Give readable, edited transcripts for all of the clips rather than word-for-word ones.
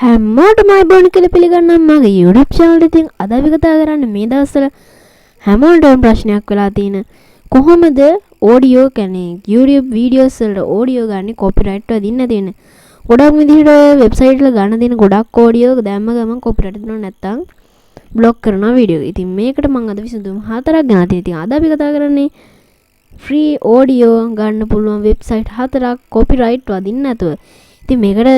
හැමෝටම අයිබෝන් කියලා පිළිගන්නම් මගේ YouTube channel එකෙන් අද අපි කතා කරන්නේ මේ දවස්වල හැමෝටම ප්‍රශ්නයක් වෙලා තියෙන කොහොමද ඔඩියෝ කියන්නේ YouTube videos වලට ඔඩියෝ ගන්න කොපිරයිට් වදින්න තියෙන. ගොඩක් විදිහට වෙබ්සයිට් වල ගන්න දෙන ගොඩක් ඔඩියෝ දැම්ම ගමන් කොපිරයිට් දෙනවා නැත්තම් බ්ලොක් කරනවා වීඩියෝ. ඉතින් මේකට මම අද විසඳුම් හතරක් ගෙනා තියෙනවා. ඉතින් අද අපි කතා කරන්නේ ෆ්‍රී ඔඩියෝ ගන්න පුළුවන් වෙබ්සයිට් හතරක් කොපිරයිට් වදින්න නැතුව. ඉතින් මේකට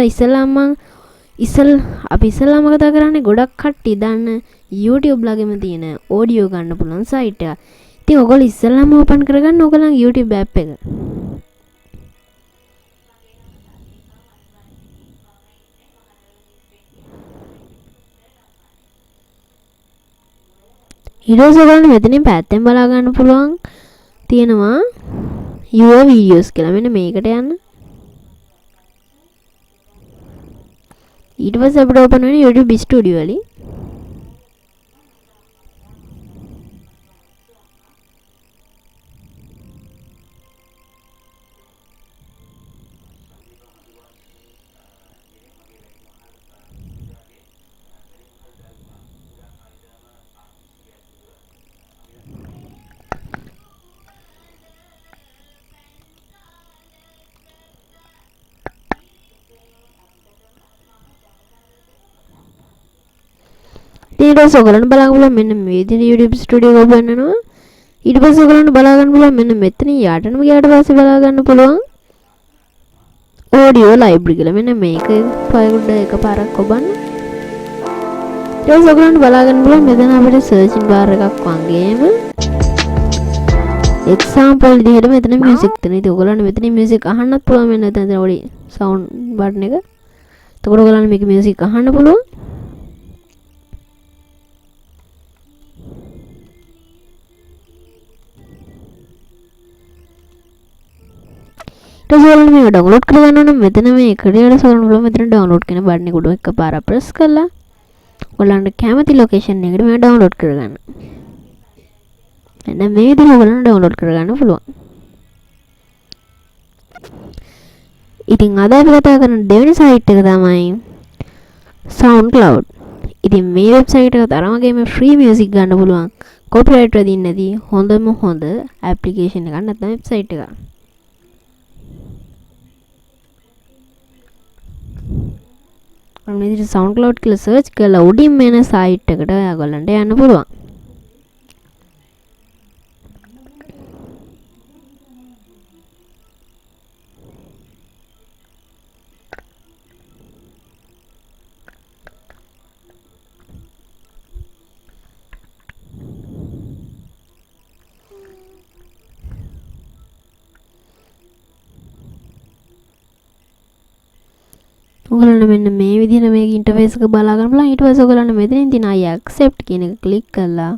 අපි ඉස්සෙල්ලාම කතා කරන්නේ ගොඩක් කට්ටිය දන්න YouTube ළගෙම තියෙන ඔඩියෝ ගන්න පුළුවන් සයිට් එක. ඉතින් ඔයගොල්ලෝ ඉස්සෙල්ලාම ඕපන් කරගන්න ඔයගොල්ලන්ගේ YouTube app එක. ඊට පස්සේ ඔයගොල්ලෝ මෙතනින් පැත්තෙන් බලා ගන්න පුළුවන් තියෙනවා your videos කියලා. මෙන්න මේකට යන්න. ඊට පස්සේ අපිට ඕපන් වෙන්නේ YouTube Studio වලින්. ඊට පස්සේ ඔයගොල්ලන් බලන්න පුළුවන් මෙන්න මේ විදිහට YouTube Studio එක ඕපන් වෙනවා. ඊට පස්සේ ඔයගොල්ලන් බලා ගන්න පුළුවන් මෙන්න මෙතන යටටම ගියාට පස්සේ බලා ගන්න පුළුවන් audio library කියලා. මෙන්න මේක ෆයිල් එකපාරක් ඔබන්න. ඊට පස්සේ ඔයගොල්ලන් බලා ගන්න පුළුවන් මෙතන අපිට searching bar එකක් වගේම example විදිහට මෙතන music තියෙනවා. ඉතින් ඔයගොල්ලන් මෙතන music අහන්නත් පුළුවන්. මෙන්න එතන ඔඩි sound button එක. එතකොට ඔයගොල්ලන් මේක music අහන්න පුළුවන්. ඔයගොල්ලෝ මේක ඩවුන්ලෝඩ් කරගන්න ඕන මෙතන මේ ක්‍රියේට් කරන්න පුළුවන්. මෙතන ඩවුන්ලෝඩ් කියන බටන් එක උඩ එකපාරක් ප්‍රෙස් කරලා ඔයගොල්ලන්ට කැමති ලොකේෂන් එකට මේක ඩවුන්ලෝඩ් කරගන්න. එන්න මේ විදිහට ඔයගොල්ලන්ට ඩවුන්ලෝඩ් කරගන්න පුළුවන්. ඉතින් අද අපි කතා කරන දෙවෙනි සයිට් එක තමයි SoundCloud. ඉතින් මේ වෙබ්සයිට් එක තරමගේ ෆ්‍රී මියුසික් ගන්න පුළුවන්. කොපිරයිට් වදින්නේ නැති හොඳම හොඳ ඇප්ලිකේෂන් එකක් නැත්නම් වෙබ්සයිට් එකක්. මේ විදිහට SoundCloud කියලා සර්ච් කරලා උඩින් එන සයිට් එකට ඔයගොල්ලන්ට යන්න පුළුවන්. ඔයගොල්ලන්ට මෙන්න මේ විදිහට මේක ඉන්ටර්ෆේස් එක බලා ගන්න පුළුවන්. ඊට පස්සේ ඔයගොල්ලන්ට මෙතනින් තියෙන I accept කියන එක ක්ලික් කරලා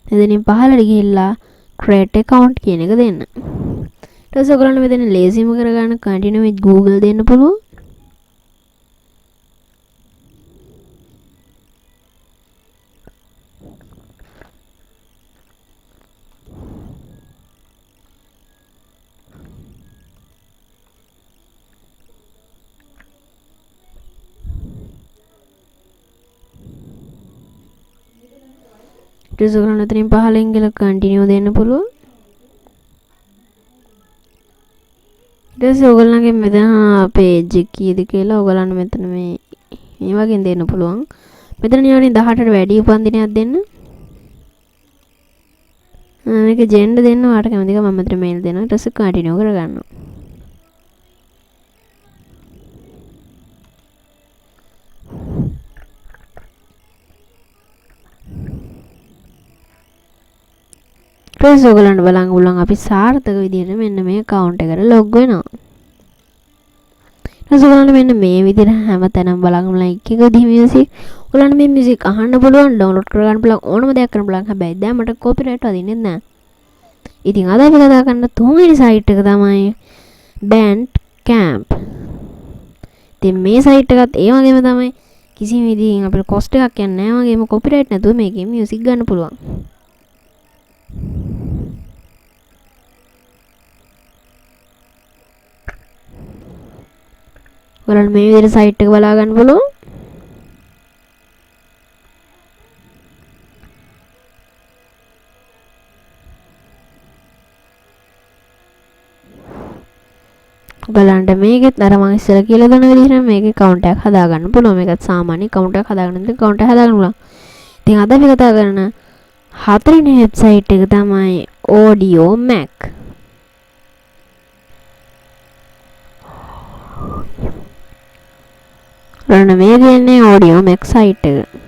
එතනින් පහළට ගිහිල්ලා create account කියන එක දෙන්න. ඊට පස්සේ ඔයගොල්ලන්ට මෙතන ලේසිම කරගන්න continue with Google දෙන්න පුළුවන්. ඔයගොල්ලන් අතරින් පහලින් ගිහලා කන්ටිනියු දෙන්න පුළුවන්. ඊට පස්සේ ඔයගොල්ලන්ගේ මෙතන page එක කීයද කියලා ඔයගොල්ලන් මෙතන මේ වගේ දෙන්න පුළුවන්. මෙතන නියෝනේ 18ට වැඩි උපන්දිනයක් දෙන්න. මේක gender දෙන්න ඔයාලට කැමතික මම මෙතන mail දෙනවා. ඊට පස්සේ කන්ටිනියු කරගන්නවා. ඊට ඔයගොල්ලන්ට බලන්න පුළුවන් අපි සාර්ථක විදිහට මෙන්න මේ account එකට log වෙනවා. ඊට ඔයගොල්ලන්ට මෙන්න මේ විදිහට හැමතැනම බලන්න පුළුවන් එක එක විදිහ music. ඔයගොල්ලන්ට මේ music අහන්න පුළුවන්, download කරගන්න පුළුවන්, ඕනම දෙයක් කරන්න පුළුවන්. හැබැයි දැන් මට copyright වදින්නේ නැහැ. ඉතින් අද අපි කතා කරන තුන්වෙනි site එක තමයි Bandcamp. ඉතින් මේ site එකත් ඒ වගේම තමයි කිසිම විදිහකින් අපිට cost එකක් යන්නේ නැහැ. වගේම copyright නැතුව මේකෙන් music ගන්න පුළුවන්. ඔයාලට මේ විදිහට සයිට් එක බලා ගන්න පුළුවන්. ඔයගලන්ට මේකෙත් අර මම ඉස්සෙල්ලා කියලා දුන්න විදිහට මේකේ account එකක් හදාගන්න පුළුවන්. මේකත් සාමාන්‍ය account එකක් හදාගන්න ඉතින් account එක හදාගන්න පුළුවන්. ඉතින් අද අපි කතා කරන හතරවෙනි වෙබ්සයිට් එක තමයි Audio Mac. රණ මේ කියන්නේ Audio Mac site එක.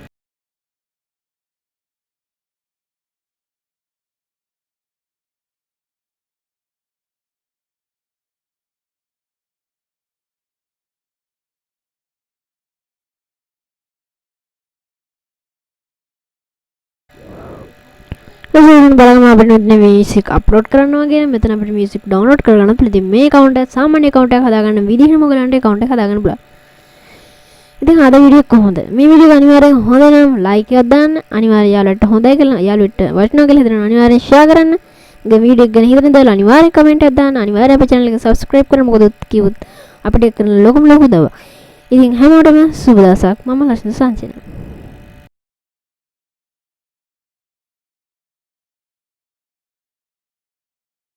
මෙතන බලන්න අපිට මියුසික් අප්ලෝඩ් කරනවා කියන මෙතන අපිට මියුසික් ඩවුන්ලෝඩ් කරගන්න පුළුවන්. ඉතින් මේ account එක සාමාන්‍ය account එකක් හදාගන්න විදිහම ඔයගලන්ට account එක හදාගන්න පුළුවන්. ඉතින් අද වීඩියෝ කොහොමද? මේ වීඩියෝ එක අනිවාර්යෙන් හොඳ නම් ලයික් එකක් දාන්න. අනිවාර්යෙන් යාළුවන්ට හොඳයි කියලා යාළුවෙට වටිනවා කියලා හිතන අනිවාර්යෙන් ෂෙයා කරන්න. මේ වීඩියෝ එක ගැන හිතන දේ අනිවාර්යෙන් කමෙන්ට් එකක් දාන්න. අනිවාර්යෙන් අපේ channel එක subscribe කරන්න. මොකද කිව්වොත් අපිට කරන ලොකුම ලොකු දව. ඉතින් හැමෝටම සුබ දවසක්. මම ලක්ෂණ සංචින.